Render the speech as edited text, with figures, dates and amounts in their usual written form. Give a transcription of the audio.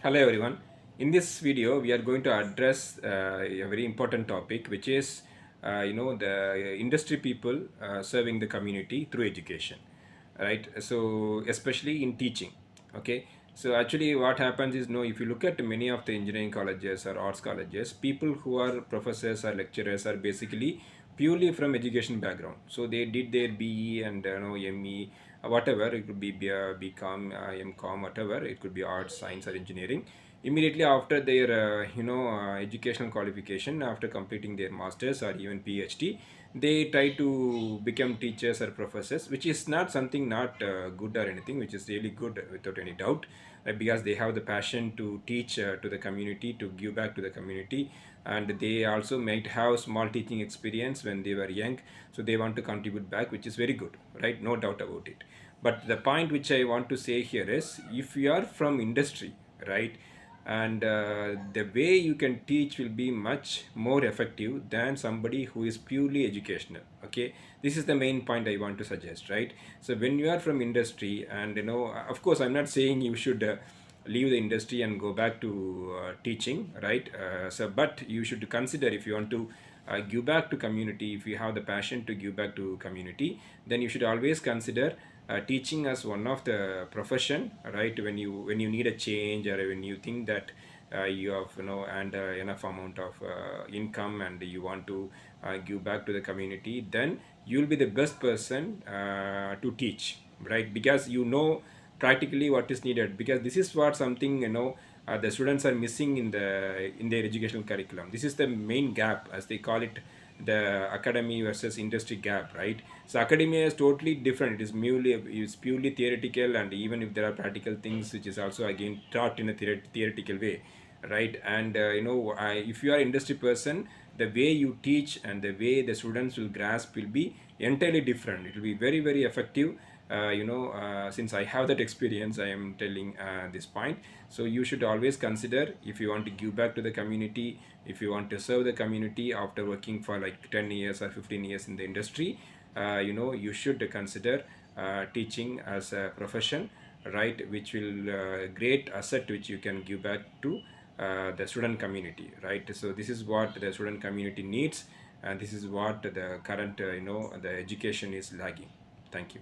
Hello everyone. In this video, we are going to address a very important topic, which is the industry people serving the community through education, right? So especially in teaching, okay. So actually, what happens is, if you look at many of the engineering colleges or arts colleges, people who are professors or lecturers are basically purely from education background. So they did their BE and ME, whatever it could be, BCom, MCom, whatever it could be, arts, science, or engineering. Immediately after their educational qualification, after completing their masters or even PhD, they try to become teachers or professors, which is not something not good or anything, which is really good without any doubt, because they have the passion to teach to the community, to give back to the community, and they also might have small teaching experience when they were young, so they want to contribute back, which is very good, right? No doubt about it. But the point which I want to say here is, if you are from industry, right, and the way you can teach will be much more effective than somebody who is purely educational, okay. This is the main point I want to suggest, right? So when you are from industry, and of course, I'm not saying you should leave the industry and go back to teaching, right? But you should consider, if you want to give back to community, if you have the passion to give back to community, then you should always consider teaching as one of the profession, right? When you need a change, or when you think that you have and enough amount of income, and you want to give back to the community, then you'll be the best person to teach, right? Because practically what is needed, because this is what something the students are missing in their educational curriculum. This is the main gap, as they call it, the academy versus industry gap, right? So academia is totally different. It is purely theoretical, and even if there are practical things, which is also again taught in a theoretical way, right? And if you are industry person, the way you teach and the way the students will grasp will be entirely different. It will be very, very effective. Since I have that experience, I am telling this point. So you should always consider, if you want to give back to the community, if you want to serve the community after working for like 10 years or 15 years in the industry, you should consider teaching as a profession, right? Which will great asset which you can give back to the student community, right? So this is what the student community needs, and this is what the current the education is lagging. Thank you.